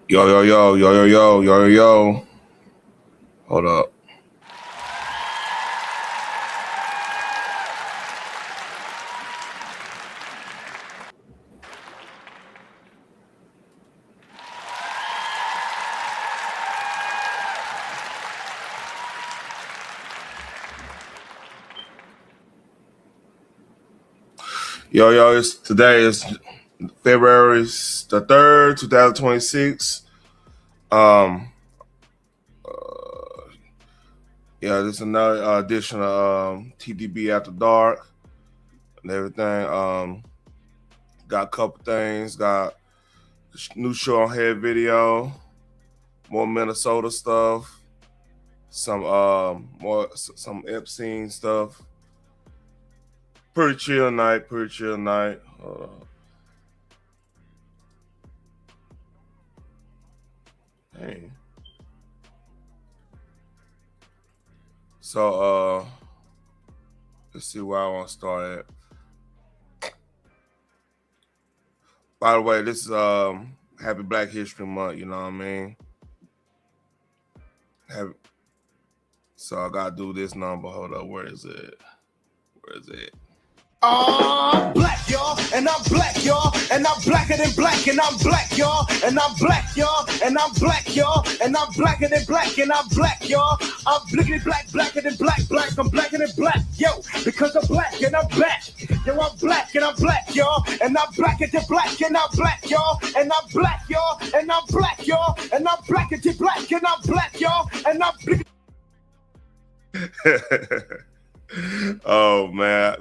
Yo, yo, yo, yo, yo, yo, yo, yo, yo. Hold up. Yo, yo, today is February the 3rd, 2026. Um, yeah, this is another edition of TTB After Dark and everything. Got a couple things. Got new show on head video, more Minnesota stuff, some Epstein stuff. Pretty chill night. Hey. So let's see where I want to start at. By the way, this is Happy Black History Month, you know what I mean? So I gotta do this number. Hold up, where is it? Black, y'all, and I'm black, y'all, and I'm blacker than black, and I'm black, y'all, and I'm black, y'all, and I'm black, y'all, and I'm blacker than black, and I'm black, y'all. I'm blickety black, blacker than black, I'm blacker than black, yo, because I'm black and I'm black. Yo, I'm black and I'm black, y'all, and I'm blacker than black, and I'm black, y'all, and I'm black, y'all, and I'm black, y'all, and I'm blacker than black, and I'm black, y'all, and I'm blickety. Oh man,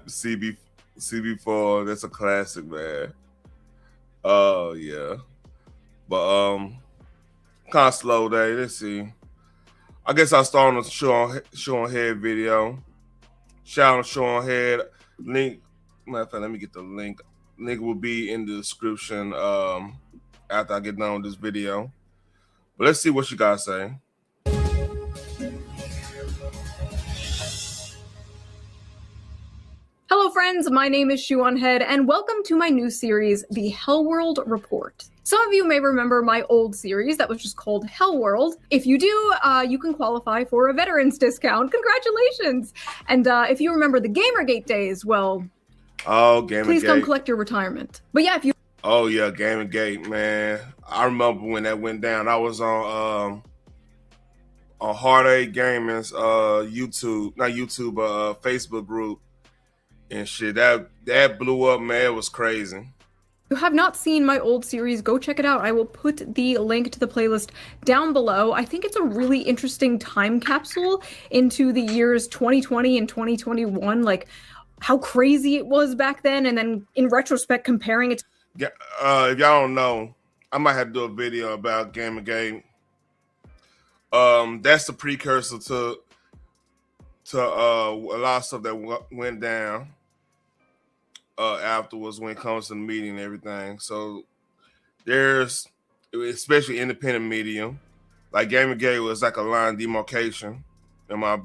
CB4, that's a classic, man. Oh yeah. But kind of slow day. Let's see. I guess I'll start on the show on head video. Shout out to show on head. Link. Matter of fact, let me get the link. Link will be in the description after I get done with this video. But let's see what you guys say. Hello friends, my name is Shoe on Head, and welcome to my new series, The Hell World Report. Some of you may remember my old series that was just called Hell World. If you do, you can qualify for a veterans discount. Congratulations! And if you remember the Gamergate days, well, Gamergate. Please come collect your retirement. But yeah, if you... Oh yeah, Gamergate, man. I remember when that went down. I was on Heartache Gaming's Facebook group. And shit, that blew up, man. It was crazy. If you have not seen my old series, go check it out. I will put the link to the playlist down below. I think it's a really interesting time capsule into the years 2020 and 2021, like how crazy it was back then, and then in retrospect comparing it to... If y'all don't know, I might have to do a video about Gamergate. That's the precursor to a lot of stuff that went down afterwards when it comes to the media and everything. So there's, especially independent media, like Gamergate was like a line demarcation in my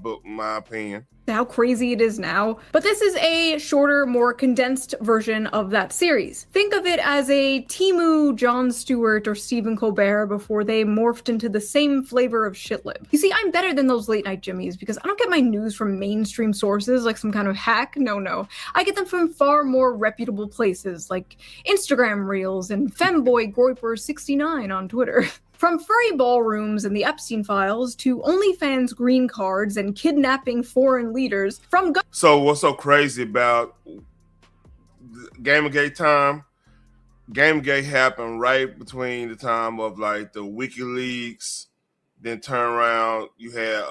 opinion. How crazy it is now. But this is a shorter, more condensed version of that series. Think of it as a Temu, Jon Stewart, or Stephen Colbert before they morphed into the same flavor of shitlib. You see, I'm better than those late night Jimmies because I don't get my news from mainstream sources like some kind of hack. No. I get them from far more reputable places like Instagram Reels and Femboy Groiper69 on Twitter. From furry ballrooms and the Epstein files to OnlyFans green cards and kidnapping foreign leaders from... So what's so crazy about Gamergate time? Gamergate happened right between the time of like the WikiLeaks, then turn around, you had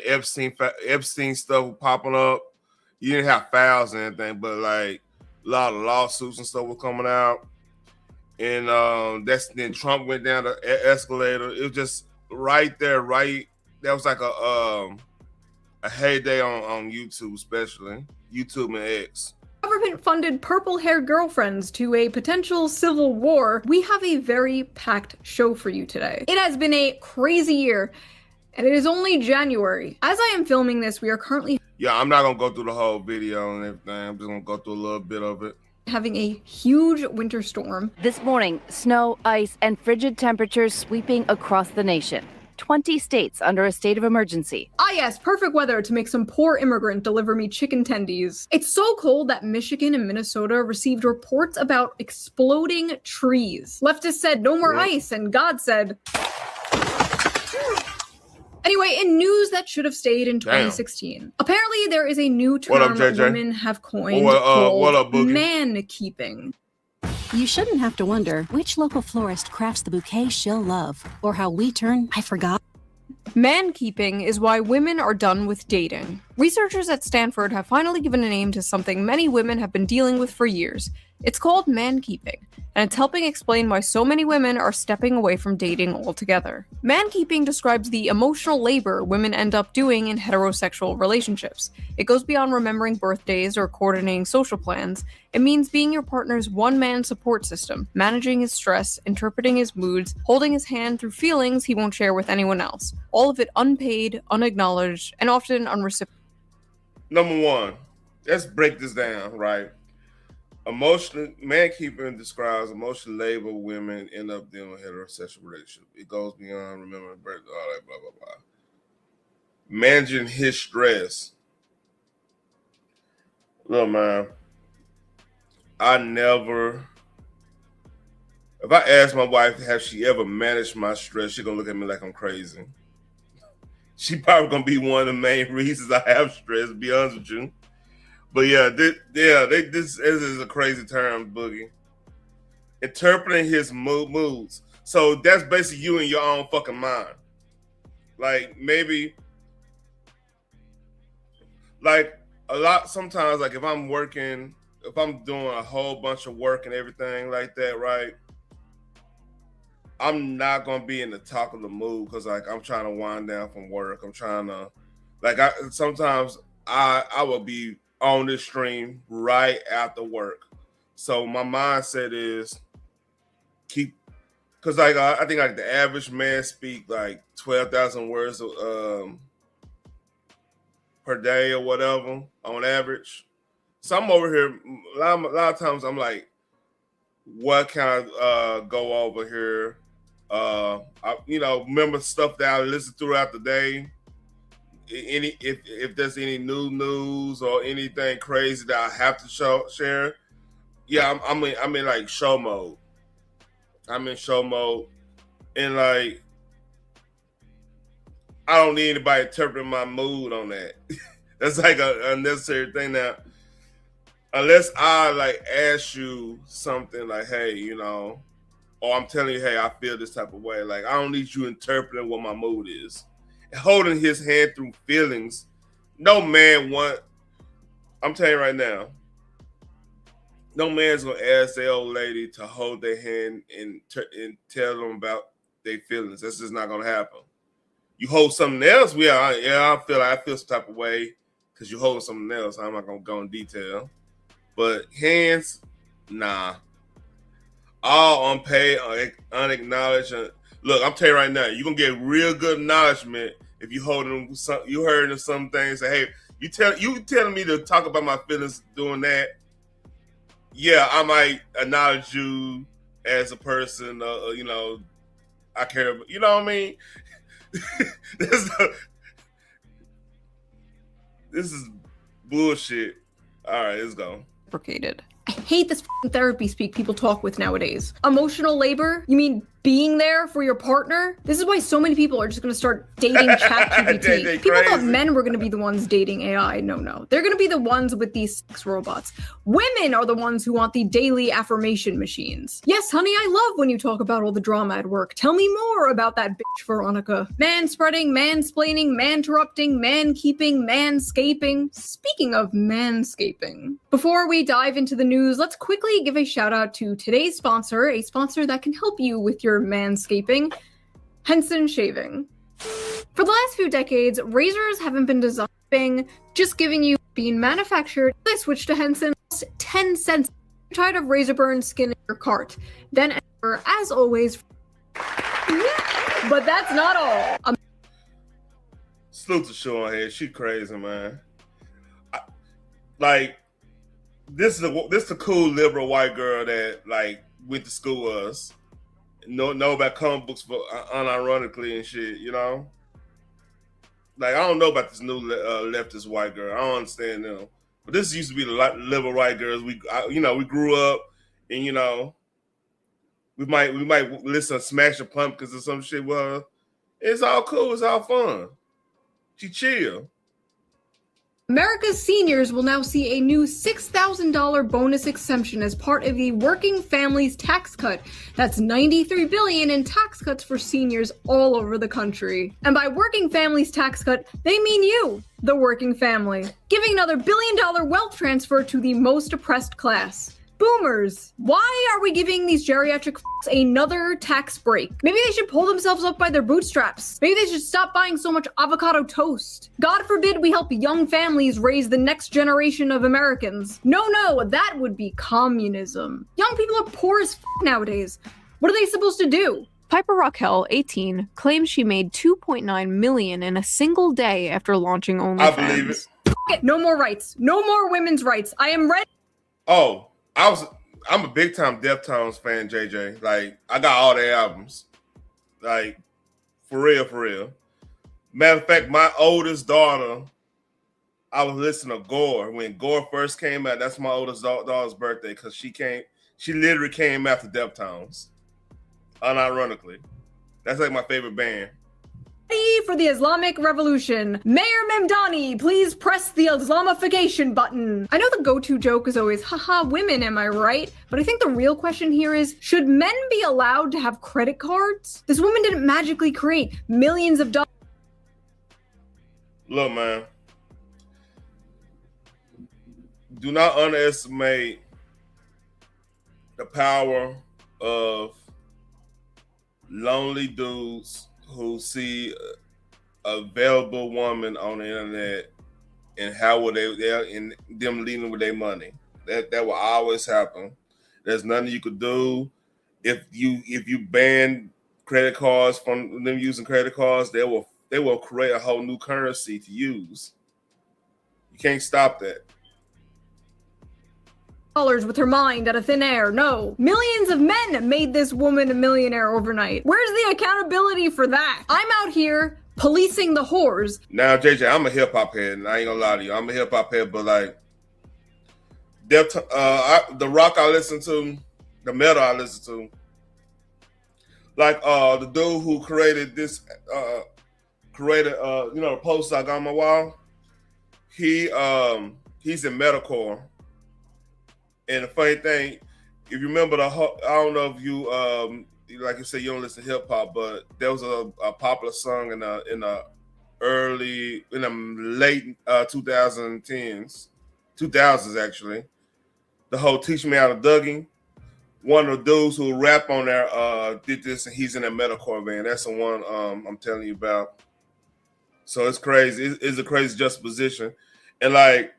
Epstein stuff popping up. You didn't have files or anything, but like a lot of lawsuits and stuff were coming out. And then Trump went down the escalator. It was just right there, right. That was like a heyday on YouTube, especially YouTube and X. Government-funded purple-haired girlfriends to a potential civil war. We have a very packed show for you today. It has been a crazy year, and it is only January. As I am filming this, we are currently... Yeah, I'm not gonna go through the whole video and everything. I'm just gonna go through a little bit of it. having a huge winter storm. This morning, snow, ice, and frigid temperatures sweeping across the nation. 20 states under a state of emergency. Ah yes, perfect weather to make some poor immigrant deliver me chicken tendies. It's so cold that Michigan and Minnesota received reports about exploding trees. Leftists said no more ice, and God said... Anyway, in news that should have stayed in 2016, apparently there is a new term women have coined called man-keeping. You shouldn't have to wonder which local florist crafts the bouquet she'll love, or how we turn I forgot. Man-keeping is why women are done with dating. Researchers at Stanford have finally given a name to something many women have been dealing with for years. It's called man-keeping, and it's helping explain why so many women are stepping away from dating altogether. Man-keeping describes the emotional labor women end up doing in heterosexual relationships. It goes beyond remembering birthdays or coordinating social plans. It means being your partner's one-man support system, managing his stress, interpreting his moods, holding his hand through feelings he won't share with anyone else. All of it unpaid, unacknowledged, and often unreciprocated. Number one, let's break this down, right? Emotional man-keeping describes emotional labor women end up dealing with heterosexual relationships. It goes beyond remembering birthday, all that, blah, blah, blah. Managing his stress. Look, man, if I ask my wife, has she ever managed my stress, she's gonna look at me like I'm crazy. She probably gonna be one of the main reasons I have stress, to be honest with you. But yeah, this is a crazy term, Boogie. Interpreting his moods. So that's basically you in your own fucking mind. Like maybe, like a lot, sometimes like if I'm working, if I'm doing a whole bunch of work and everything like that, right? I'm not gonna be in the talk of the mood because like I'm trying to wind down from work. I'm trying to, like sometimes I will be on this stream right after work. So my mindset is because like I think like the average man speak like 12,000 words per day or whatever on average. So I'm over here a lot of times I'm like, what can I go over here? Remember stuff that I listen throughout the day. If there's any new news or anything crazy that I have to share, yeah, I'm in like show mode. I'm in show mode, and like I don't need anybody interpreting my mood on that. That's like an unnecessary thing now. Unless I like ask you something like, hey, or I'm telling you, hey, I feel this type of way. Like I don't need you interpreting what my mood is. Holding his hand through feelings, no man I'm telling you right now, no man's gonna ask their old lady to hold their hand and tell them about their feelings. That's just not gonna happen. You hold something else, I feel some type of way because you hold something else. I'm not gonna go in detail, but hands, nah. All unpaid, unacknowledged. Look, I'm telling you right now, you're gonna get real good acknowledgement if you holding some. You heard of some things. Say, hey, you telling me to talk about my feelings doing that. Yeah, I might acknowledge you as a person. I care. You know what I mean? This is bullshit. All right, let's go. I hate this therapy speak people talk with nowadays. Emotional labor? You mean being there for your partner? This is why so many people are just going to start dating ChatGPT. People thought men were going to be the ones dating AI. No. They're going to be the ones with these sex robots. Women are the ones who want the daily affirmation machines. Yes, honey, I love when you talk about all the drama at work. Tell me more about that bitch, Veronica. Man-spreading, mansplaining, man-interrupting, man-keeping, manscaping. Speaking of manscaping, before we dive into the news, let's quickly give a shout out to today's sponsor, a sponsor that can help you with your manscaping, Henson Shaving. For the last few decades, razors haven't been designed, just giving you being manufactured. I switched to Henson, just 10 cents. You're tired of razor burn skin in your cart. Then, as always, but that's not all. Salute to Sean here. She crazy, man. this is the cool liberal white girl that like went to school with us. Know about comic books, but unironically and shit. You know, like I don't know about this new leftist white girl. I don't understand them. But this used to be the liberal white girls. We grew up, and we might listen to Smash the Pumpkins or some shit. Well, it's all cool. It's all fun. She chill. America's seniors will now see a new $6,000 bonus exemption as part of the Working Families Tax Cut. That's $93 billion in tax cuts for seniors all over the country. And by Working Families Tax Cut, they mean you, the working family, giving another billion-dollar wealth transfer to the most oppressed class. Boomers. Why are we giving these geriatric f***s another tax break? Maybe they should pull themselves up by their bootstraps. Maybe they should stop buying so much avocado toast. God forbid we help young families raise the next generation of Americans. No, that would be communism. Young people are poor as f*** nowadays. What are they supposed to do? Piper Raquel, 18, claims she made $2.9 million in a single day after launching OnlyFans. I believe it. No more rights. No more women's rights. I am ready. Oh. I'm a big time Deftones fan, JJ. Like, I got all their albums. Like, for real. Matter of fact, my oldest daughter, I was listening to Gore. When Gore first came out, that's my oldest daughter's birthday, because she literally came after Deftones. Unironically. That's like my favorite band. For the Islamic Revolution. Mayor Memdani, please press the Islamification button. I know the go-to joke is always, haha, women, am I right? But I think the real question here is, should men be allowed to have credit cards? This woman didn't magically create millions of dollars. Look, man. Do not underestimate the power of lonely dudes who see a available woman on the internet and how will they're in them leading with their money. That will always happen. There's nothing you could do. If you ban credit cards from them using credit cards, they will create a whole new currency to use. You can't stop that. With her mind out of thin air. No. Millions of men made this woman a millionaire overnight. Where's the accountability for that? I'm out here policing the whores. Now, JJ, I'm a hip hop head, and I ain't gonna lie to you. I'm a hip hop head, but like the rock I listen to, the metal I listen to, like the dude who created this the poster I got on my wall, he's in metalcore. And the funny thing, if you remember I don't know if you like you said you don't listen to hip hop, but there was a popular song in the late 2000s actually. The whole "Teach Me How to Dougie." One of the dudes who rap on there did this, and he's in a metalcore band. That's the one I'm telling you about. So it's crazy. It's a crazy juxtaposition, and like.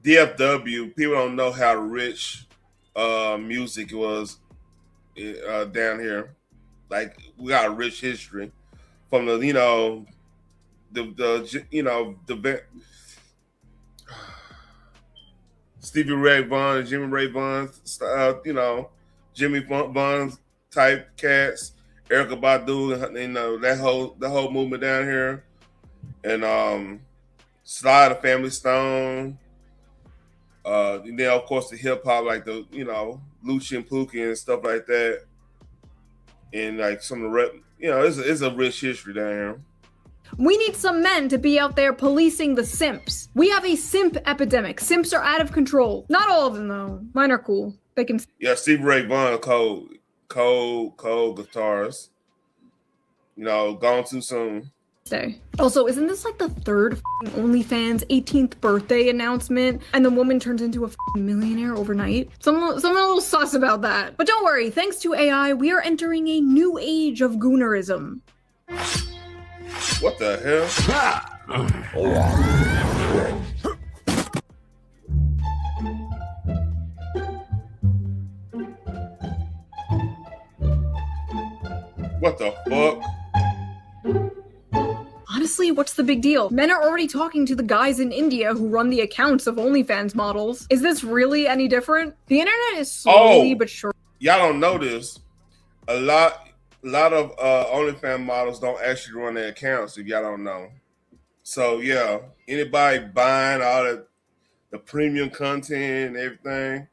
DFW, people don't know how rich music was down here. Like we got a rich history from the Stevie Ray Vaughan, Jimmy Ray Vaughan, Jimmy Vaughan type cats, Erykah Badu, the whole movement down here, and Sly the Family Stone. And then of course the hip hop like the Lucci Pookie and stuff like that, and like some of the rap. It's a rich history down here. We need some men to be out there policing the simps. We have a simp epidemic. Simps are out of control. Not all of them though. Mine are cool. They can. Yeah, Stevie Ray Vaughan, cold guitarist. Gone too soon. Also, isn't this like the third OnlyFans 18th birthday announcement, and the woman turns into a millionaire overnight? Someone a little sus about that. But don't worry, thanks to AI, we are entering a new age of goonerism. What the hell? What the fuck? honestly, what's the big deal? Men are already talking to the guys in India who run the accounts of OnlyFans models. Is this really any different? The internet is slowly but surely. Y'all don't know this. A lot of OnlyFans models don't actually run their accounts, if y'all don't know. So yeah, anybody buying all the premium content and everything,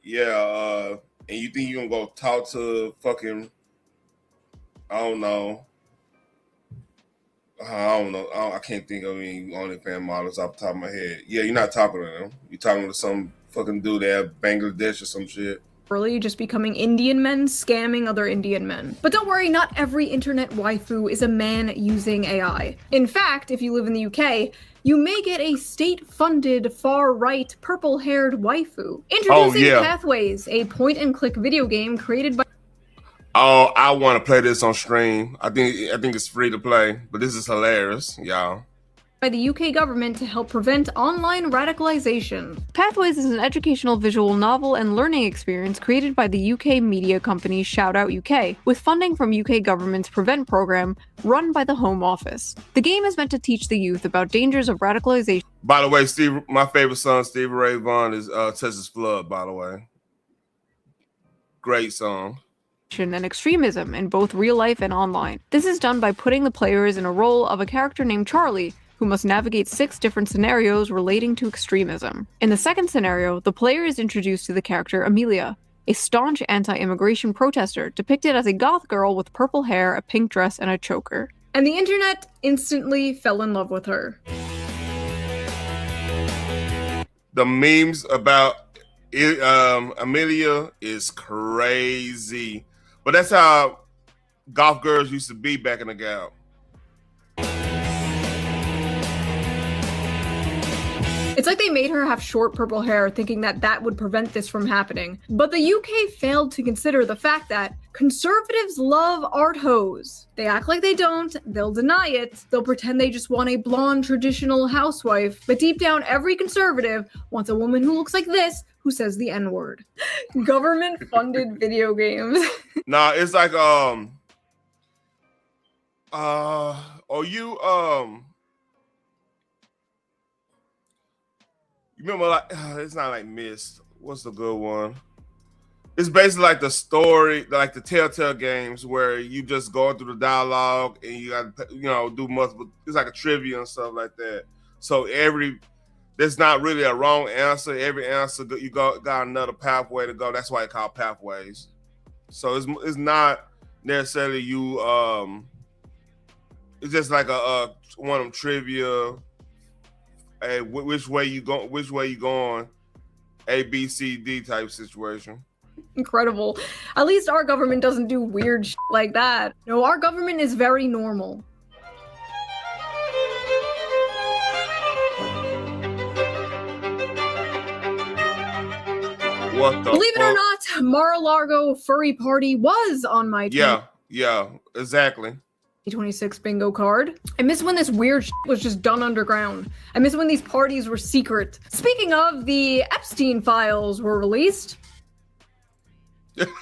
yeah, and you think you're gonna go talk to fucking, I don't know, I can't think of any OnlyFans models off the top of my head. Yeah, you're not talking to them. You're talking to some fucking dude at Bangladesh or some shit. Really just becoming Indian men scamming other Indian men. But don't worry, not every internet waifu is a man using AI. In fact, if you live in the UK, you may get a state-funded, far-right, purple-haired waifu. Introducing Pathways, a point-and-click video game created by... Oh, I want to play this on stream. I think it's free to play, but this is hilarious, y'all. By the UK government to help prevent online radicalization. Pathways is an educational visual novel and learning experience created by the UK media company Shoutout UK, with funding from UK government's Prevent program run by the Home Office. The game is meant to teach the youth about dangers of radicalization. By the way, Steve, my favorite song, Stevie Ray Vaughan, is Texas Flood, by the way. Great song. And extremism in both real life and online. This is done by putting the players in a role of a character named Charlie, who must navigate 6 different scenarios relating to extremism. In the second scenario, the player is introduced to the character Amelia, a staunch anti-immigration protester depicted as a goth girl with purple hair, a pink dress, and a choker. And the internet instantly fell in love with her. The memes about Amelia is crazy. But that's how goth girls used to be back in the gap. It's like they made her have short purple hair, thinking that that would prevent this from happening. But the UK failed to consider the fact that conservatives love art hoes. They act like they don't, they'll deny it, they'll pretend they just want a blonde traditional housewife, but deep down every conservative wants a woman who looks like this, who says the N-word. Government-funded video games. Nah, it's like you remember, like, it's not like Myst. What's the good one? It's basically like the story, like the Telltale games, where you just go through the dialogue and you got to, do multiple. It's like a trivia and stuff like that. So there's not really a wrong answer. Every answer you got another pathway to go. That's why it's called Pathways. So it's not necessarily you. It's just like a one of them trivia. Hey, which way you going? A, B, C, D type situation. Incredible. At least our government doesn't do weird shit like that. No, our government is very normal. What the Believe it or not, Mar-a-Lago furry party was on my Yeah, exactly. 26 bingo card. I miss when this weird shit was just done underground. I miss when these parties were secret. Speaking of, the Epstein files were released.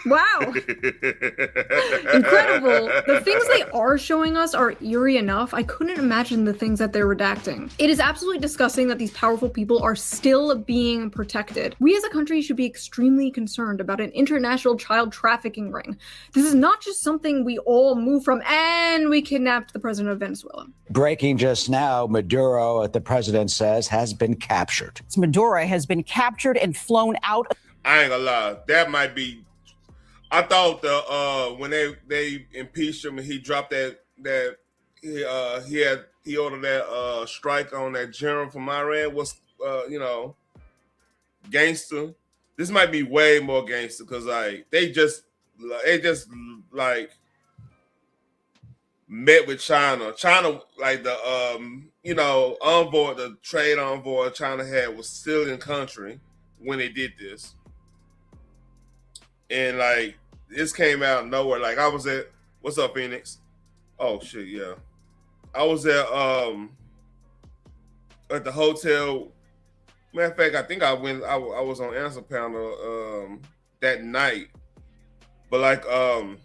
Wow. Incredible. The things they are showing us are eerie enough. I couldn't imagine the things that they're redacting. It is absolutely disgusting that these powerful people are still being protected. We as a country should be extremely concerned about an international child trafficking ring. This is not just something we all move from, and we kidnapped the president of Venezuela. Breaking just now, Maduro, the president says, has been captured. Maduro has been captured and flown out. I ain't gonna lie. That might be. I thought when they impeached him and he dropped that he ordered that strike on that general from Iran was gangster. This might be way more gangster because like they just like met with China. China, like the envoy, the trade envoy China had was still in country when they did this. And like this came out of nowhere. Like I was at, what's up, Phoenix? Oh shit, yeah. I was at the hotel. Matter of fact, I think I was on answer panel that night. But like I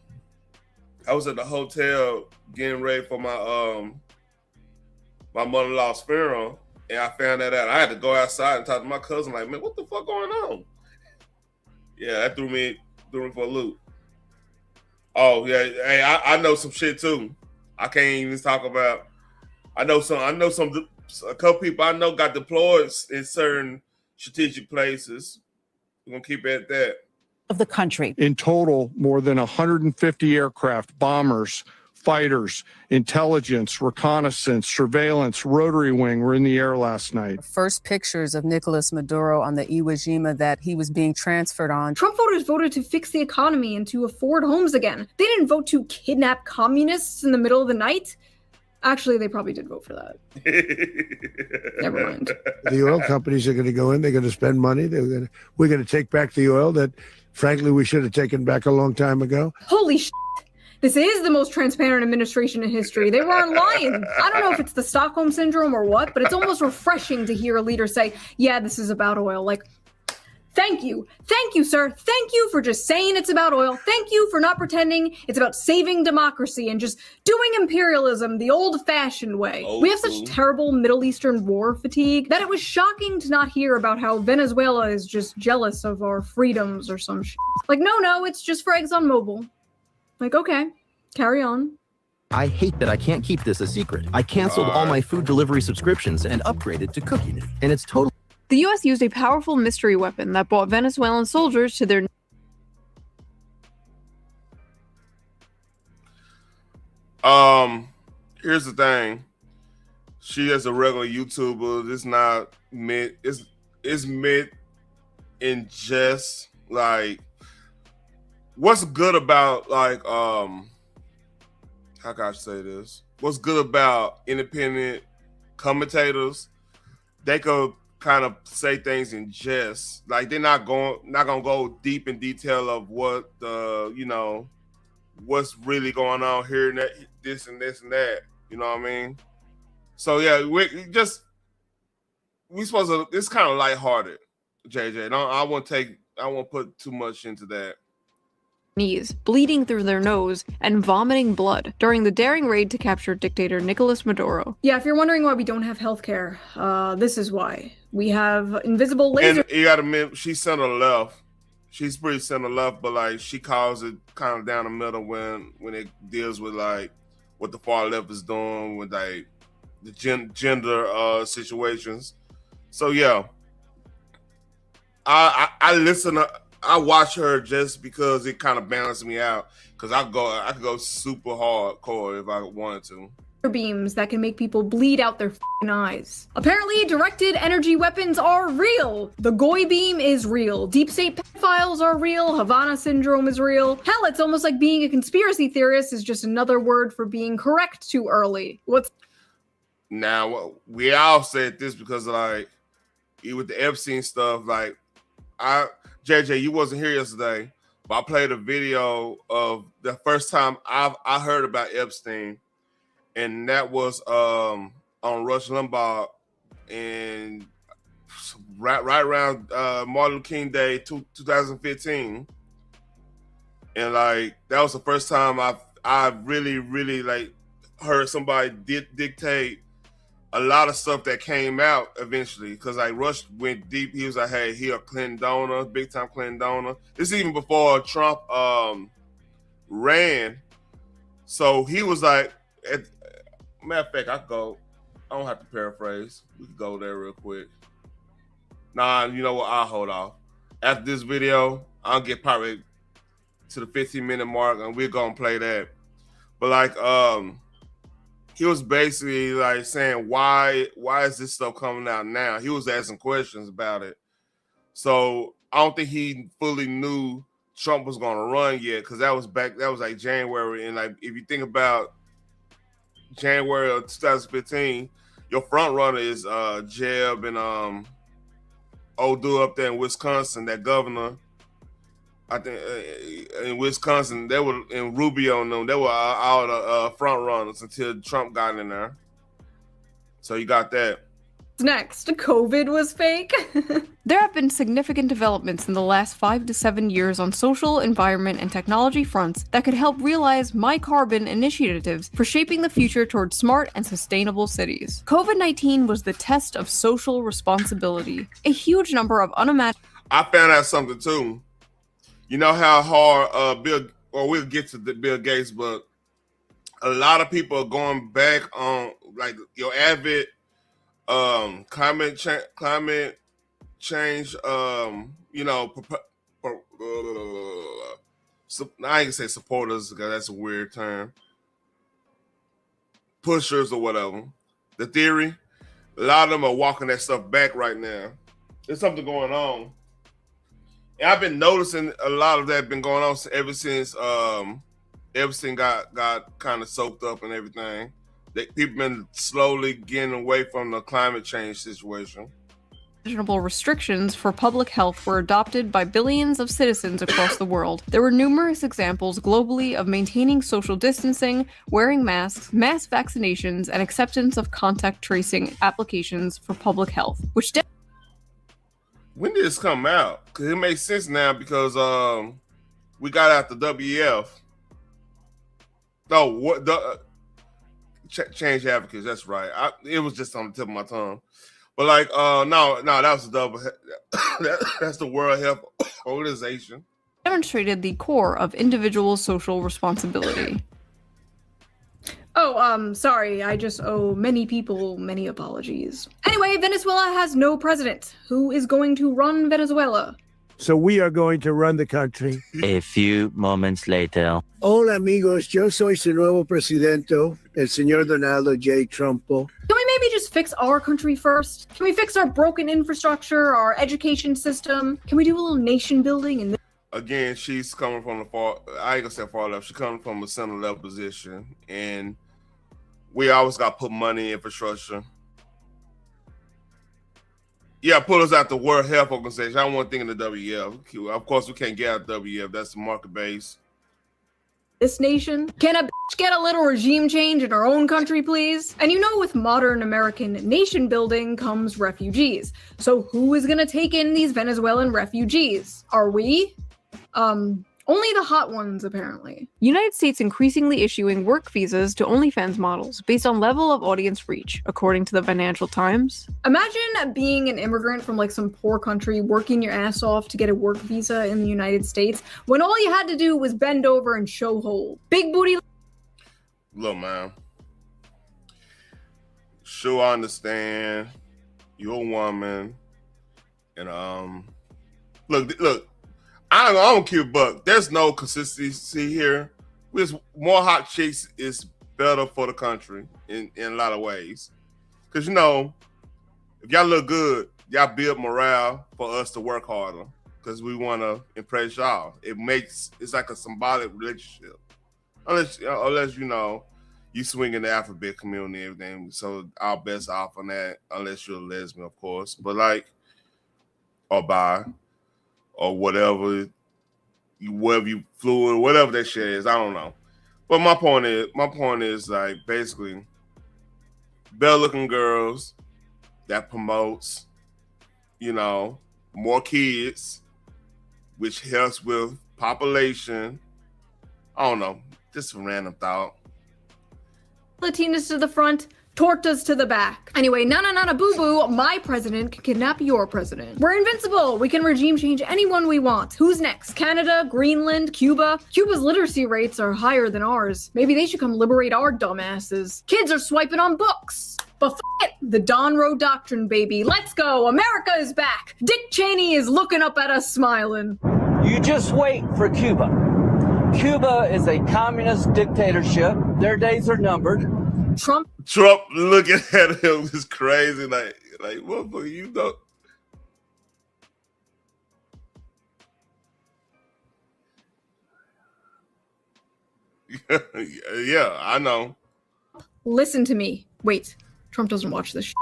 was at the hotel getting ready for my my mother-in-law's funeral, and I found that out. I had to go outside and talk to my cousin, like, man, what the fuck going on? Yeah, that threw me for a loop. Oh yeah, hey, I know some shit too. I can't even talk about. I know a couple people I know got deployed in certain strategic places. We're gonna keep it at that. Of the country. In total, more than 150 aircraft, bombers, fighters, intelligence, reconnaissance, surveillance, rotary wing were in the air last night. First pictures of Nicolas Maduro on the Iwo Jima that he was being transferred on. Trump voters voted to fix the economy and to afford homes again. They didn't vote to kidnap communists in the middle of the night. Actually, they probably did vote for that. Never mind. The oil companies are going to go in. They're going to spend money. We're going to take back the oil that, frankly, we should have taken back a long time ago. Holy shit. This is the most transparent administration in history. They weren't lying. I don't know if it's the Stockholm Syndrome or what, but it's almost refreshing to hear a leader say, yeah, this is about oil. Like, thank you. Thank you, sir. Thank you for just saying it's about oil. Thank you for not pretending it's about saving democracy and just doing imperialism the old-fashioned way. We have such terrible Middle Eastern war fatigue that it was shocking to not hear about how Venezuela is just jealous of our freedoms or some shit. Like, no, it's just for ExxonMobil. Like, okay, carry on. I hate that I can't keep this a secret. I canceled all my food delivery subscriptions and upgraded to Cooking, and it's totally... The US used a powerful mystery weapon that brought Venezuelan soldiers to their... Here's the thing. She is a regular YouTuber. It's not meant, it's meant in just like, what's good about like, how can I say this? What's good about independent commentators? They could kind of say things in jest, like they're not gonna go deep in detail of what what's really going on here and that, this and that. You know what I mean? So yeah, we supposed to. It's kind of lighthearted, JJ. I won't put too much into that. Knees, bleeding through their nose, and vomiting blood during the daring raid to capture dictator Nicolas Maduro. Yeah, if you're wondering why we don't have healthcare, this is why. We have invisible laser. And you gotta admit, she's center left. She's pretty center left, but like she calls it kind of down the middle when it deals with like what the far left is doing with like the gender situations. So yeah, I listen to. I watch her just because it kind of balances me out. Because I could go super hardcore if I wanted to. Beams that can make people bleed out their f***ing eyes. Apparently, directed energy weapons are real. The Goy beam is real. Deep state pedophiles are real. Havana syndrome is real. Hell, it's almost like being a conspiracy theorist is just another word for being correct too early. Now, we all said this because like with the Epstein stuff, like JJ, you wasn't here yesterday, but I played a video of the first time I heard about Epstein, and that was on Rush Limbaugh, and right around Martin Luther King Day 2015, and like that was the first time I really like heard somebody dictate a lot of stuff that came out eventually, because like Rush went deep. He was like, hey, he a Clinton donor, big time Clinton donor. This is even before Trump ran. So he was like, matter of fact, I don't have to paraphrase. We can go there real quick. Nah, you know what? I'll hold off. After this video, I'll get probably to the 15-minute mark and we're gonna play that. But like he was basically like saying, why is this stuff coming out now? He was asking questions about it. So I don't think he fully knew Trump was going to run yet, because that was like January. And like, if you think about January of 2015, your front runner is Jeb and old dude up there in Wisconsin, that governor. I think in Wisconsin, they were in Rubio and them. They were all the front runners until Trump got in there. So you got that. next? COVID was fake? There have been significant developments in the last 5 to 7 years on social, environment, and technology fronts that could help realize My Carbon initiatives for shaping the future towards smart and sustainable cities. COVID-19 was the test of social responsibility. A huge number of unimaginable... I found out something too. You know how hard we'll get to the Bill Gates, but a lot of people are going back on like your avid climate change, you know, I ain't gonna say supporters because that's a weird term. Pushers or whatever. The theory, a lot of them are walking that stuff back right now. There's something going on. And I've been noticing a lot of that been going on ever since Epstein got kind of soaked up and everything. People been slowly getting away from the climate change situation. Restrictions for public health were adopted by billions of citizens across the world. There were numerous examples globally of maintaining social distancing, wearing masks, mass vaccinations, and acceptance of contact tracing applications for public health, which when did this come out? Because it makes sense now because we got out the WEF. No, what the change advocates? That's right. It was just on the tip of my tongue. But like, no, that was the double. That's the World Health Organization. Demonstrated the core of individual social responsibility. Oh, sorry. I just owe many people many apologies. Anyway, Venezuela has no president. Who is going to run Venezuela? So we are going to run the country. A few moments later. Hola, amigos. Yo soy su nuevo presidente, el señor Donaldo J. Trumpo. Can we maybe just fix our country first? Can we fix our broken infrastructure, our education system? Can we do a little nation building? And again, she's coming from the far. I ain't gonna say far left. She's coming from a center level position, and we always got to put money in infrastructure. Yeah, pull us out the World Health Organization. I don't want to think of the WEF. Of course, we can't get out the WEF. That's the market base. This nation? Can a bitch get a little regime change in our own country, please? And you know, with modern American nation building comes refugees. So who is gonna take in these Venezuelan refugees? Are we? Only the hot ones, apparently. United States increasingly issuing work visas to OnlyFans models based on level of audience reach, according to the Financial Times. Imagine being an immigrant from like some poor country, working your ass off to get a work visa in the United States, when all you had to do was bend over and show hole. Big booty. Look, man. Sure, I understand. You're a woman. And, look. I don't care, but there's no consistency here. With more hot chicks is better for the country in a lot of ways. Because, you know, if y'all look good, y'all build morale for us to work harder because we want to impress y'all. It's like a symbolic relationship. Unless you know, you swing in the alphabet community and everything. So our best off on that, unless you're a lesbian, of course. But like, or bi. Or whatever you fluid, whatever that shit is, I don't know. But my point is like basically better looking girls that promotes, you know, more kids, which helps with population. I don't know, just a random thought. Latinas to the front, tortas to the back. Anyway, nana boo-boo, my president can kidnap your president. We're invincible. We can regime change anyone we want. Who's next? Canada, Greenland, Cuba? Cuba's literacy rates are higher than ours. Maybe they should come liberate our dumbasses. Kids are swiping on books. But it, the Don Road Doctrine, baby. Let's go. America is back. Dick Cheney is looking up at us smiling. You just wait for Cuba. Cuba is a communist dictatorship. Their days are numbered. Trump looking at him is crazy. Like what you know? Yeah, I know. Listen to me. Wait, Trump doesn't watch this shit.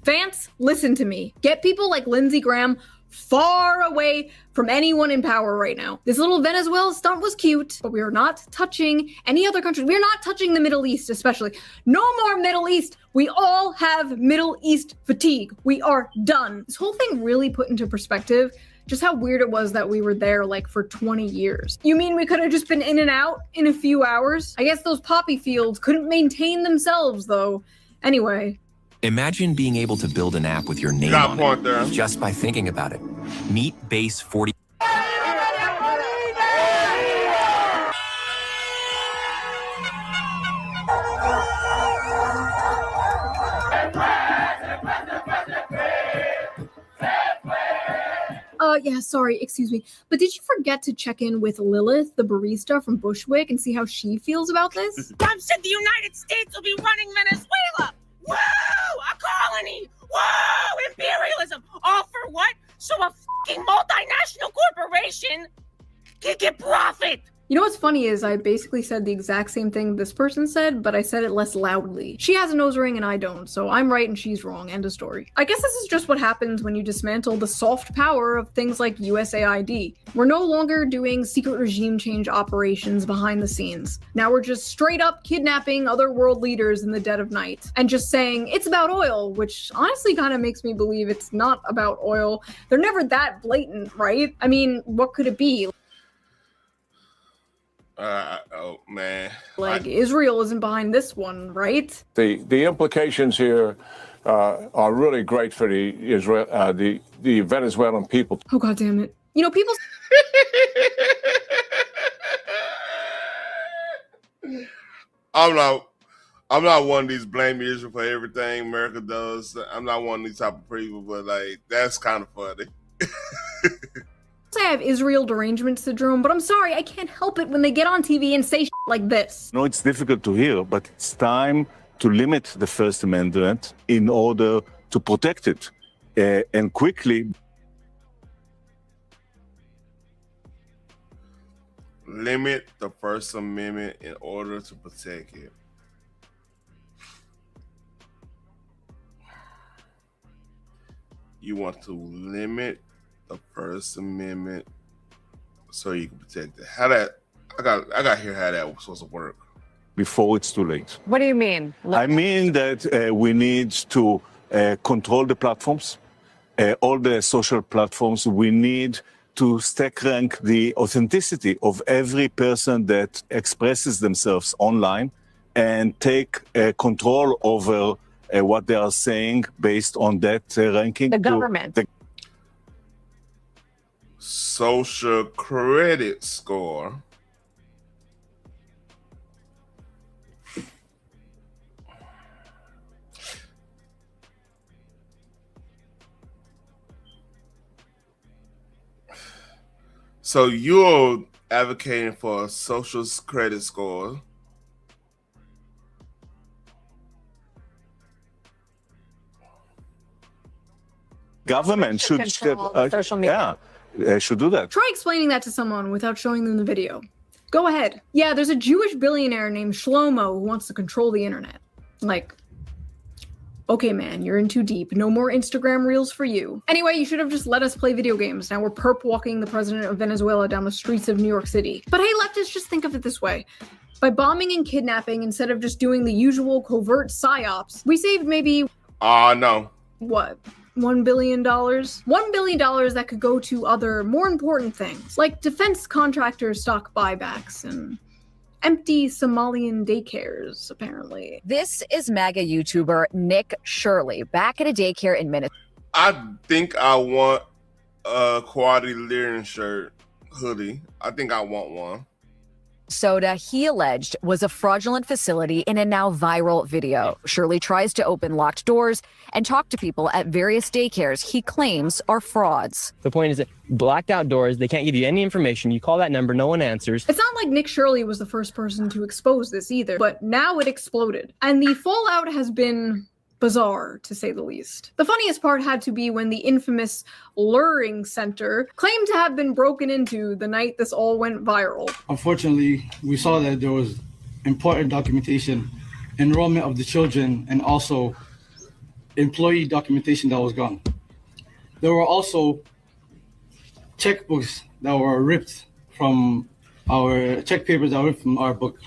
Vance, listen to me. Get people like Lindsey Graham far away from anyone in power right now. This little Venezuela stunt was cute, but we are not touching any other country. We're not touching the Middle East, especially. No more Middle East. We all have Middle East fatigue. We are done. This whole thing really put into perspective just how weird it was that we were there like for 20 years. You mean we could have just been in and out in a few hours? I guess those poppy fields couldn't maintain themselves though. Anyway. Imagine being able to build an app with your name on it just by thinking about it. Meet Base 40. Yeah, sorry, excuse me. But did you forget to check in with Lilith, the barista from Bushwick, and see how she feels about this? Trump said the United States will be running Venezuela. Whoa, a colony. Whoa, imperialism. All for what? So a fucking multinational corporation can get profit. You know what's funny is I basically said the exact same thing this person said, but I said it less loudly. She has a nose ring and I don't, so I'm right and she's wrong. End of story. I guess this is just what happens when you dismantle the soft power of things like USAID. We're no longer doing secret regime change operations behind the scenes. Now we're just straight up kidnapping other world leaders in the dead of night and just saying it's about oil, which honestly kind of makes me believe it's not about oil. They're never that blatant, right? I mean, what could it be? Oh man, like Israel isn't behind this one, right? The implications here are really great for the Venezuelan people. Oh god damn it! You know, people. I'm not one of these blame Israel for everything America does. I'm not one of these type of people, but like that's kind of funny. I have Israel derangement syndrome, but I'm sorry, I can't help it when they get on TV and say shit like this. No, it's difficult to hear, but it's time to limit the First Amendment in order to protect it and quickly. Limit the First Amendment in order to protect it. You want to limit the First Amendment so you can protect it. How that I got to hear how that was supposed to work before it's too late. What do you mean? I mean that we need to control the platforms, all the social platforms. We need to stack rank the authenticity of every person that expresses themselves online and take control over what they are saying based on that ranking. The government. Social credit score. So you're advocating for a social credit score. Government should social media. Should do that. Try explaining that to someone without showing them the video. Go ahead. Yeah, there's a Jewish billionaire named Shlomo who wants to control the internet. Like, okay, man, you're in too deep. No more Instagram reels for you. Anyway, you should have just let us play video games. Now we're perp walking the president of Venezuela down the streets of New York City. But hey, leftists, just think of it this way. By bombing and kidnapping, instead of just doing the usual covert psyops, we saved maybe... no. What? $1 billion? $1 billion that could go to other, more important things, like defense contractor stock buybacks and empty Somalian daycares, apparently. This is MAGA YouTuber Nick Shirley, back at a daycare in Minnesota. I think I want a quality Leering shirt hoodie. I think I want one. He alleged was a fraudulent facility in a now viral video. Shirley tries to open locked doors and talk to people at various daycares he claims are frauds. The point is that blacked out doors, they can't give you any information. You call that number, no one answers. It's not like Nick Shirley was the first person to expose this either, but now it exploded. And the fallout has been bizarre, to say the least. The funniest part had to be when the infamous Luring Center claimed to have been broken into the night this all went viral. Unfortunately, we saw that there was important documentation, enrollment of the children, and also employee documentation that was gone. There were also checkbooks that were ripped from our check papers that were ripped from our book.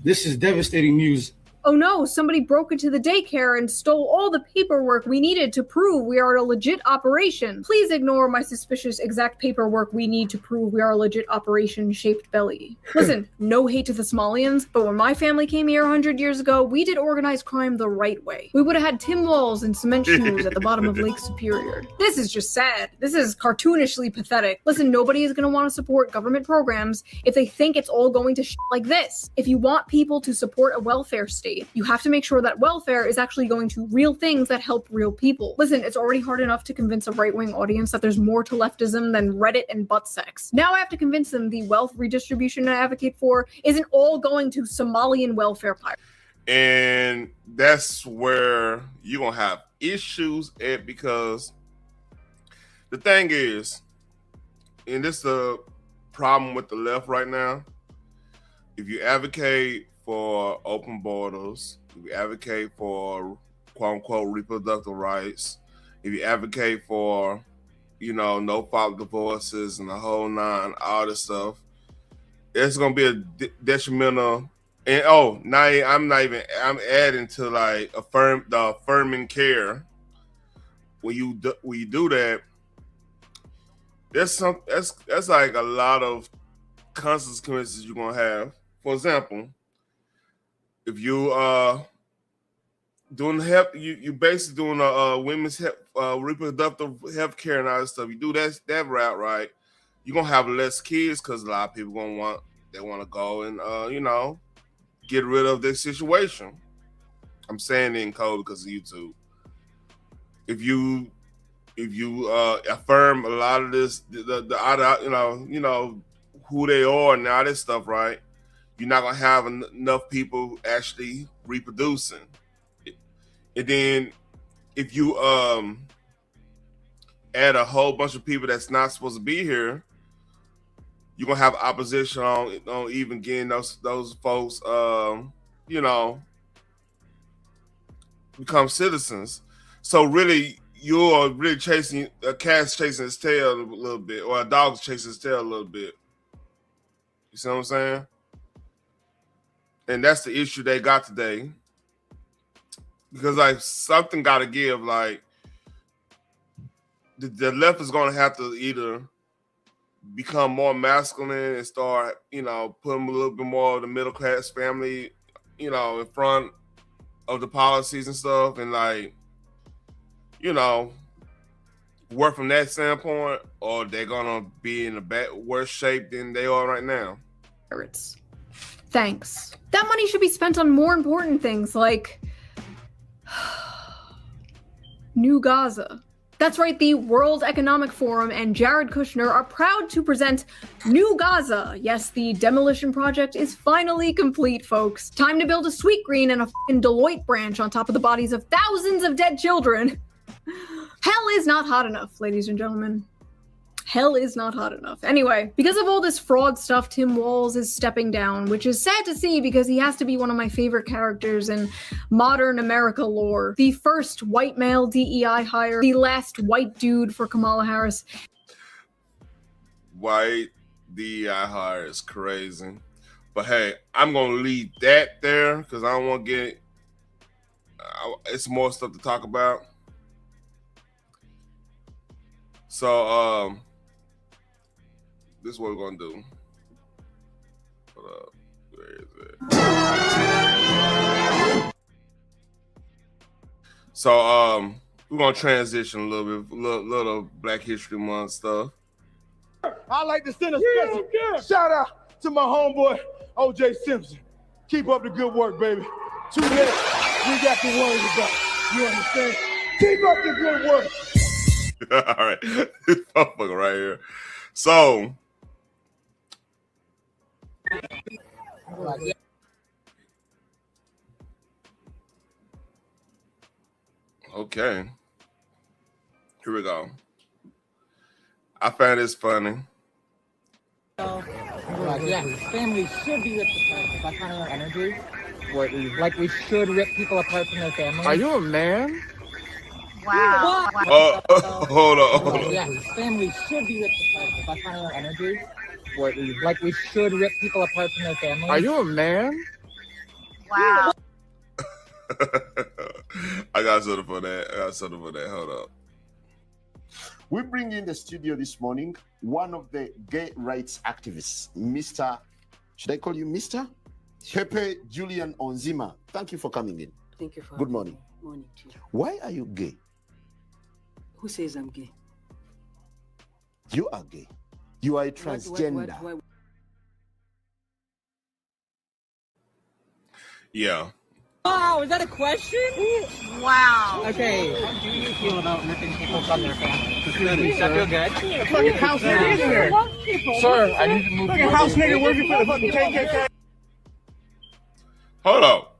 This is devastating news. Oh no, somebody broke into the daycare and stole all the paperwork we needed to prove we are a legit operation. Please ignore my suspicious exact paperwork we need to prove we are a legit operation shaped belly. Listen, no hate to the Somalians, but when my family came here 100 years ago, we did organized crime the right way. We would have had tin walls and cement shoes at the bottom of Lake Superior. This is just sad. This is cartoonishly pathetic. Listen, nobody is going to want to support government programs if they think it's all going to shit like this. If you want people to support a welfare state, you have to make sure that welfare is actually going to real things that help real people. Listen, it's already hard enough to convince a right-wing audience that there's more to leftism than Reddit and butt sex. Now I have to convince them the wealth redistribution I advocate for isn't all going to Somalian welfare pirates. And that's where you're going to have issues at, because the thing is, and this is the problem with the left right now, if you advocate for open borders, if you advocate for quote-unquote reproductive rights, if you advocate for, you know, no-fault divorces and the whole nine, all this stuff, it's going to be a detrimental. And I'm adding to like the affirming care. When you do that, that's like a lot of consequences you're going to have. For example, if you doing you basically doing women's reproductive health care and all that stuff. You do that route right, you're gonna have less kids because a lot of people want to go and you know, get rid of this situation. I'm saying it in code because of YouTube. If you affirm a lot of this, the you know who they are and all this stuff, right? You're not gonna have enough people actually reproducing. And then if you add a whole bunch of people that's not supposed to be here, you're gonna have opposition on even getting those folks you know, become citizens. So really you're really chasing a cat's chasing its tail a little bit, or a dog's chasing its tail a little bit. You see what I'm saying? And that's the issue they got today. Because like something got to give. Like the left is going to have to either become more masculine and start, you know, putting a little bit more of the middle class family, you know, in front of the policies and stuff, and like, you know, work from that standpoint, or they're gonna be in a worse shape than they are right now. Thanks. That money should be spent on more important things like New Gaza. That's right, the World Economic Forum and Jared Kushner are proud to present New Gaza. Yes, the demolition project is finally complete, folks. Time to build a Sweet Green and a f***ing Deloitte branch on top of the bodies of thousands of dead children. Hell is not hot enough, ladies and gentlemen. Hell is not hot enough. Anyway, because of all this fraud stuff, Tim Walz is stepping down, which is sad to see because he has to be one of my favorite characters in modern America lore. The first white male DEI hire, the last white dude for Kamala Harris. White DEI hire is crazy. But hey, I'm going to leave that there because I don't want to get... it's more stuff to talk about. So, this is what we're gonna do. Hold up. Where is it? So we're gonna transition a little bit, little Black History Month stuff. I'd like to send a special shout out to my homeboy OJ Simpson. Keep up the good work, baby. Too late, we got to worry about. You understand? Keep up the good work. All right, this motherfucker right here. So, okay, here we go. I found this funny. Yeah, families should be ripped apart. Is that kind of our energy? Like we should rip people apart from their families? Are you a man? Wow. Oh, hold on. Yeah, families should be ripped apart. That's kind of our energy. Like we should rip people apart from their families. Are you a man? Wow. I got something for that. Hold up. We bring in the studio this morning one of the gay rights activists, Mr. Should I call you Mr? Hepe Julian Onzima. Thank you for coming in. Thank you for Good morning. Morning to you. Why are you gay? Who says I'm gay? You are gay. You are a transgender. What? Yeah. Oh, is that a question? Wow. Okay. How do you feel about ripping people from their families? Does that feel good? Fucking house nigga in here. Sir, I need to move. Fucking house nigga working for the fucking KKK. Hold up.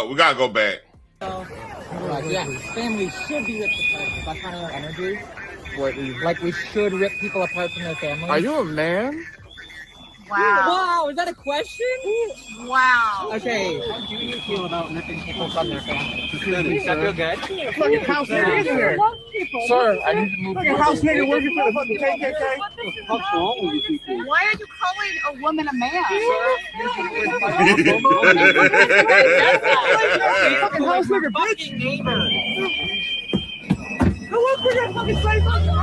We gotta go back. Yeah, families should be ripped apart. That's kind of our energy. Like we should rip people apart from their families. Are you a man? Wow, is that a question? Wow. Okay. How do you feel about ripping people from their families? Does that feel good? Fucking house nigga in here. Sir, I need to move. Fucking house nigga working for the fucking KKK. What's wrong with you people? Why are you calling a woman a man? Fucking house nigga, bitch. Who wants to get fucking say something?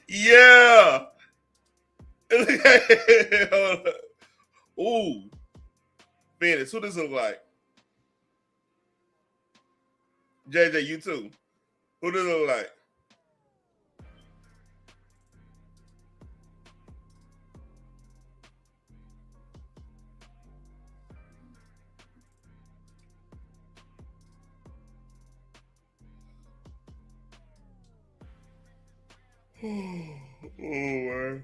Yeah. Ooh. Phoenix, who does it look like? JJ, you too. Who does it look like? Man.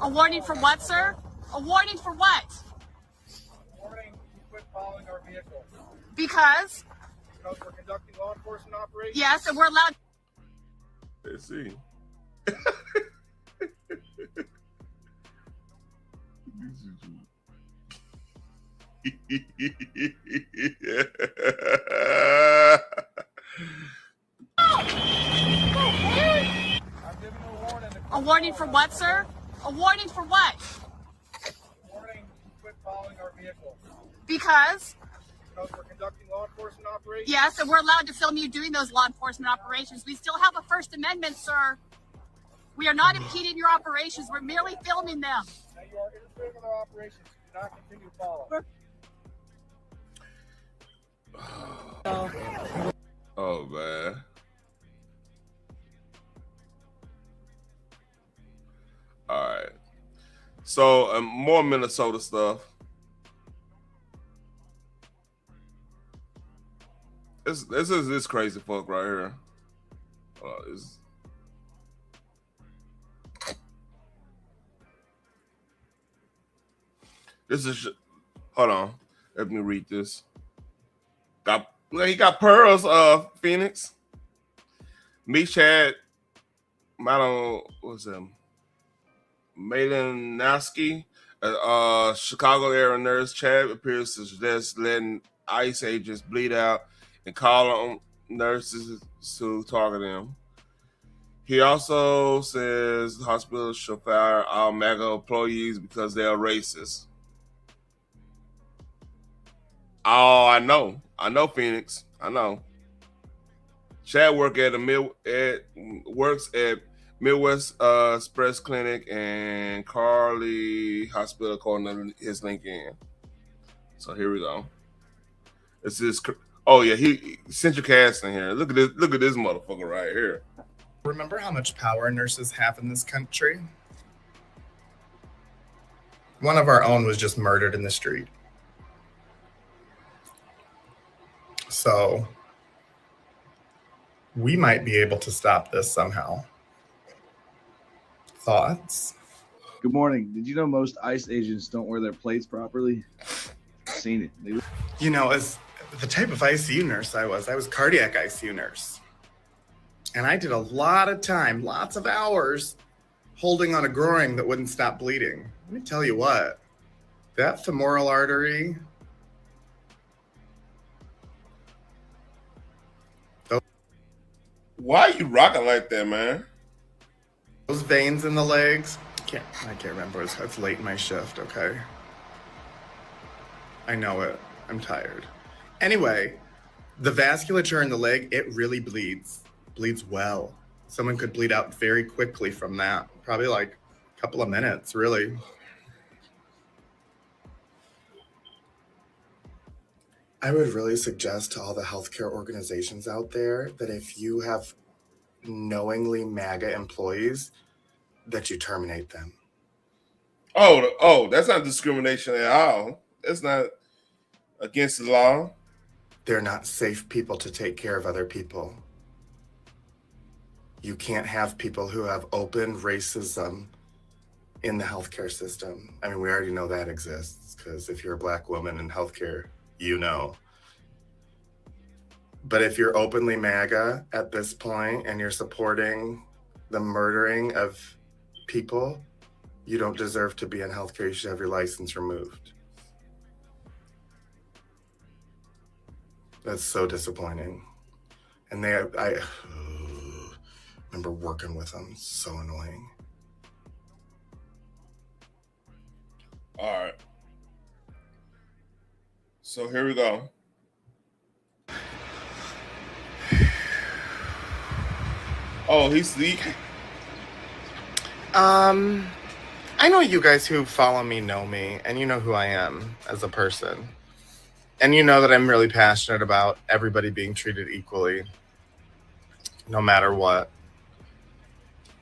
A warning for what, sir? A warning for what? Warning, quit following our vehicle. Because? Because we're conducting law enforcement operations. Yes, and we're allowed. Let's see. A warning for what, sir? A warning for what? Warning, quit following our vehicle. Because? Because we're conducting law enforcement operations. Yes, and we're allowed to film you doing those law enforcement operations. We still have a First Amendment, sir. We are not impeding your operations. We're merely filming them. Now you are interfering with our operations. Do not continue to follow. Oh man. All right. So more Minnesota stuff. This is this crazy fuck right here. This is hold on. Let me read this. He got pearls, Phoenix. Meech had what's him? Malinowski, Chicago area nurse. Chad appears to suggest letting ICE agents bleed out and call on nurses to target them. He also says the hospital should fire all MAGA employees because they are racist. Oh, I know, Phoenix. I know. Chad works at Midwest Express Clinic and Carly Hospital, according to his LinkedIn. So here we go. This is he Central Casting here. Look at this motherfucker right here. Remember how much power nurses have in this country? One of our own was just murdered in the street. So we might be able to stop this somehow. Thoughts? Good morning. Did you know most ICE agents don't wear their plates properly? I've seen it. You know, as the type of ICU nurse I was cardiac ICU nurse. And I did a lot of time, lots of hours holding on a groin that wouldn't stop bleeding. Let me tell you what, that femoral artery, Why are you rocking like that, man? those veins in the legs, I can't remember. It's late in my shift, okay? I know it. I'm tired. Anyway, the vasculature in the leg, it really bleeds well. Someone could bleed out very quickly from that. Probably like a couple of minutes, really. I would really suggest to all the healthcare organizations out there that if you have knowingly MAGA employees, that you terminate them. Oh, that's not discrimination at all. That's not against the law. They're not safe people to take care of other people. You can't have people who have open racism in the healthcare system. I mean, we already know that exists, because if you're a Black woman in healthcare, you know. But if you're openly MAGA at this point and you're supporting the murdering of people, you don't deserve to be in healthcare. You should have your license removed. That's so disappointing. And I remember working with them. So annoying. All right. So here we go. Oh, he's sleeping. I know you guys who follow me know me, and you know who I am as a person. And you know that I'm really passionate about everybody being treated equally, no matter what.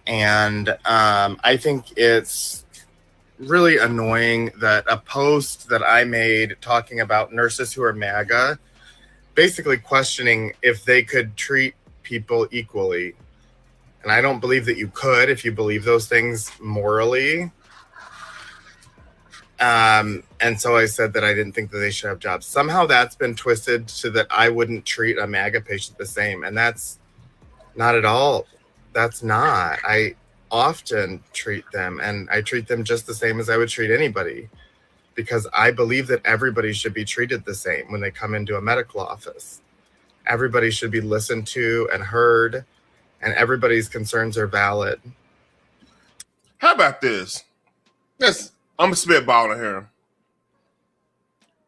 And I think it's really annoying that a post that I made talking about nurses who are MAGA, basically questioning if they could treat people equally. And I don't believe that you could if you believe those things morally. And so I said that I didn't think that they should have jobs. Somehow that's been twisted so that I wouldn't treat a MAGA patient the same. And that's not at all. That's not. I often treat them, and I treat them just the same as I would treat anybody, because I believe that everybody should be treated the same when they come into a medical office. Everybody should be listened to and heard, and everybody's concerns are valid. How about this? I'm spitballing here.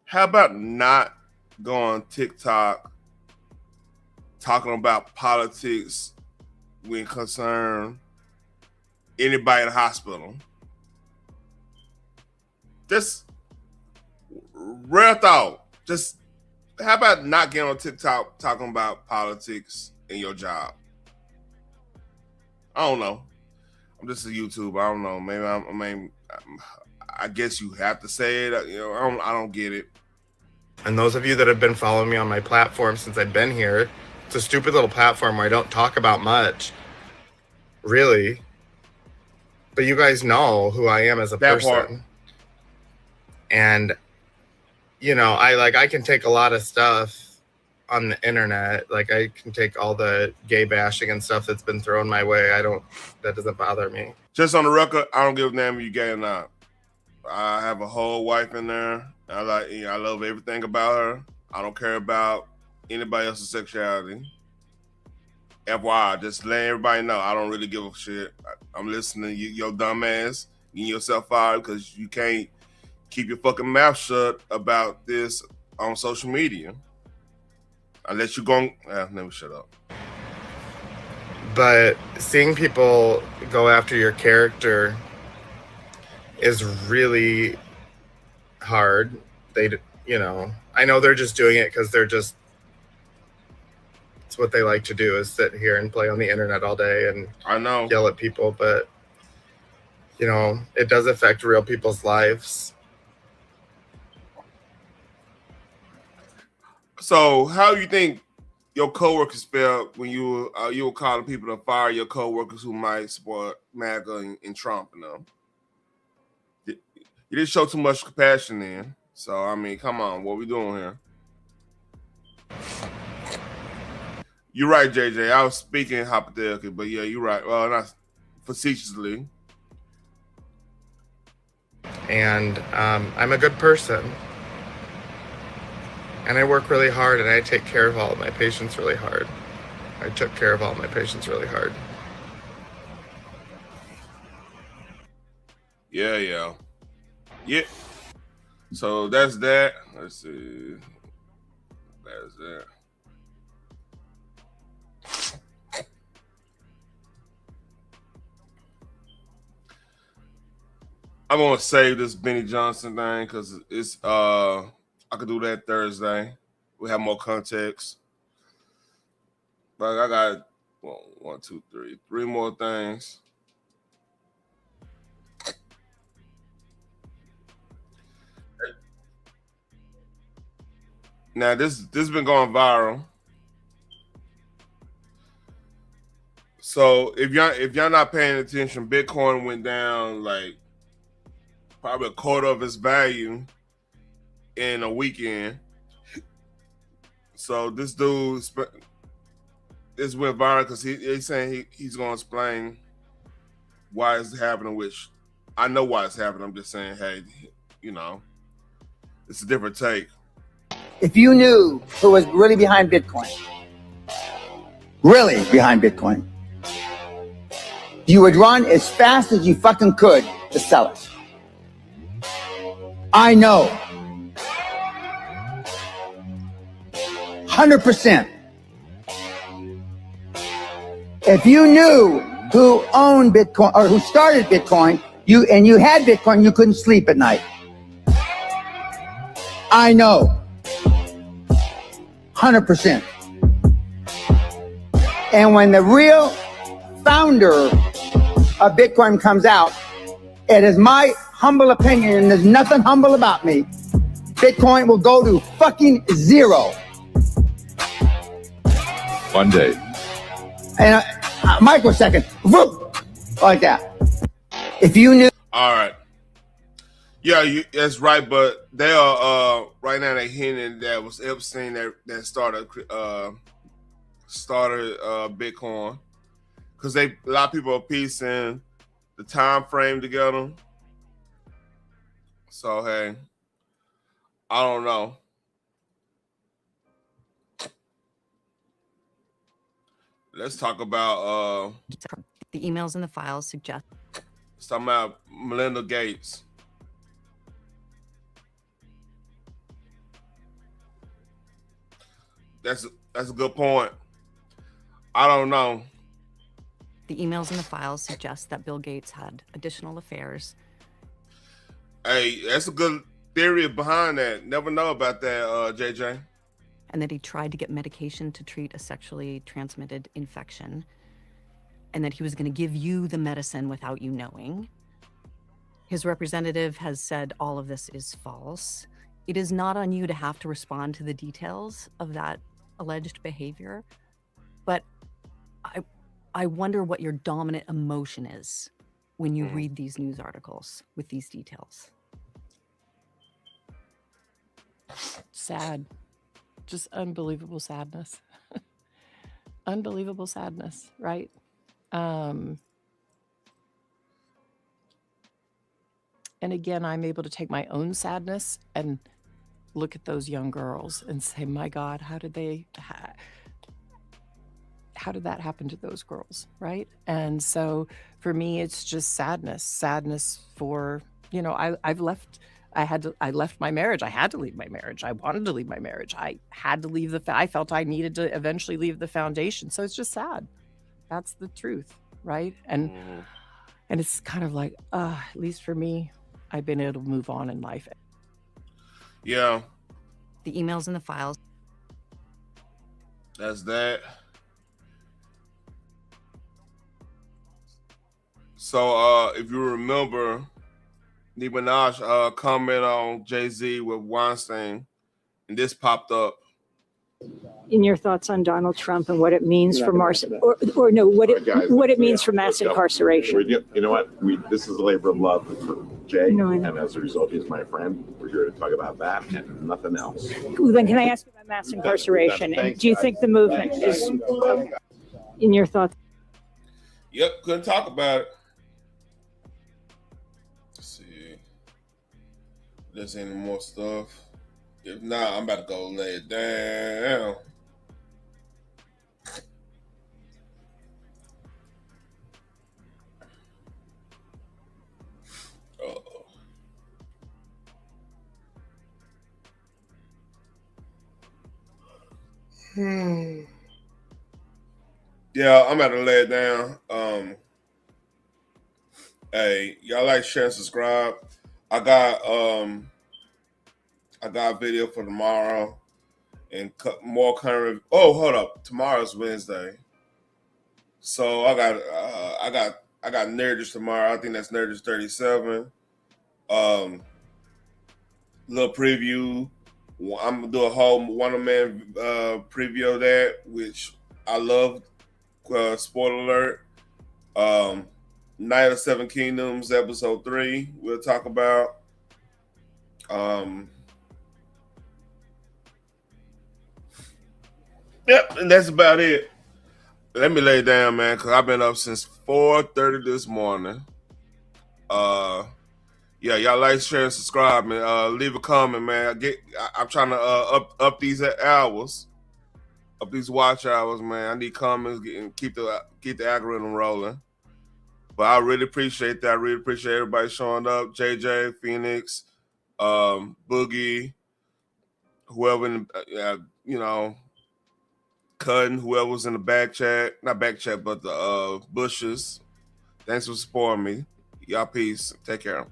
How about not going TikTok talking about politics when concern anybody in the hospital? Just real thought. Just how about not getting on TikTok talking about politics in your job? I don't know. I'm just a YouTuber. I don't know. Maybe I guess you have to say it. You know, I don't get it. And those of you that have been following me on my platform since I've been here, it's a stupid little platform where I don't talk about much, really. But you guys know who I am as a person. And, you know, I can take a lot of stuff on the internet. Like, I can take all the gay bashing and stuff that's been thrown my way. That doesn't bother me. Just on the record, I don't give a damn if you gay or not. I have a whole wife in there. I love everything about her. I don't care about anybody else's sexuality. FYI, just letting everybody know, I don't really give a shit. I'm listening to your dumb ass getting yourself fired because you can't keep your fucking mouth shut about this on social media. Unless you're going, let me shut up. But seeing people go after your character is really hard. I know they're just doing it because it's what they like to do, is sit here and play on the internet all day and yell at people. But, it does affect real people's lives. So how do you think your coworkers felt when you were calling people to fire your coworkers who might support MAGA and Trump? You didn't show too much compassion then. So, I mean, come on. What we doing here? You're right, JJ. I was speaking hypothetically, but yeah, you're right. Well, not facetiously. And I'm a good person. And I work really hard, and I take care of all of my patients really hard. I took care of all my patients really hard. Yeah. So that's that. Let's see. That's that. I'm gonna save this Benny Johnson thing because it's I could do that Thursday. We have more context. But I got three more things. Now this been going viral. So if y'all not paying attention, Bitcoin went down like probably a quarter of its value in a weekend. So this dude, this went viral because he's saying he's going to explain why it's happening, which I know why it's happening. I'm just saying, hey, you know, it's a different take. If you knew who was really behind Bitcoin, you would run as fast as you fucking could to sell it. I know. 100%. If you knew who owned Bitcoin or who started Bitcoin, you had Bitcoin, you couldn't sleep at night. I know. 100%. And when the real founder of Bitcoin comes out, it is my humble opinion, and there's nothing humble about me, Bitcoin will go to fucking zero. One day. And a microsecond, whoop, like that. If you knew. All right. Yeah, that's right. But they are right now. They're hinting that it was Epstein that started Bitcoin because a lot of people are piecing the time frame together. So hey, I don't know. Let's talk about the emails and the files suggest. Let's talk about Melinda Gates. That's a good point. I don't know. The emails and the files suggest that Bill Gates had additional affairs. Hey, that's a good theory behind that. Never know about that, JJ. And that he tried to get medication to treat a sexually transmitted infection. And that he was going to give you the medicine without you knowing. His representative has said all of this is false. It is not on you to have to respond to the details of that alleged behavior. But I wonder what your dominant emotion is when you read these news articles with these details. Sad. Just unbelievable sadness. Unbelievable sadness, right? And again, I'm able to take my own sadness and look at those young girls and say, my God, how did that happen to those girls, right? And so for me, it's just sadness for, you know, I left my marriage. I had to leave my marriage. I wanted to leave my marriage. I had to leave I felt I needed to eventually leave the foundation. So it's just sad. That's the truth, right? And it's kind of like, at least for me, I've been able to move on in life. Yeah. The emails and the files. That's that. So if you remember, Nicki Minaj comment on Jay-Z with Weinstein, and this popped up. In your thoughts on Donald Trump and what it means for mass incarceration. You know what? This is a labor of love for Jay, and as a result, he's my friend. We're here to talk about that and nothing else. Then can I ask you about mass incarceration? And do you think the movement is, in your thoughts? Yep, couldn't talk about it. Let's see. there's any more stuff. If not, I'm about to go lay it down. Yeah, I'm about to lay it down. Hey, y'all like, share, and subscribe. I got a video for tomorrow and more current. Oh, hold up, tomorrow's Wednesday, so I got Nerdish tomorrow. I think that's Nerdish 37. Little preview. I'm gonna do a whole one-man preview of that, which I love. Spoiler alert. Night of the Seven Kingdoms, episode 3. We'll talk about. Yep, and that's about it. Let me lay down, man, because I've been up since 4:30 this morning. Yeah, y'all like, share, and subscribe, man. Leave a comment, man. I'm trying to up these hours, up these watch hours, man. I need comments and keep the algorithm rolling. But I really appreciate that. I really appreciate everybody showing up. JJ, Phoenix, Boogie, whoever, Cutting, whoever was in the back chat, not back chat, but the Bushes. Thanks for supporting me. Y'all peace. Take care.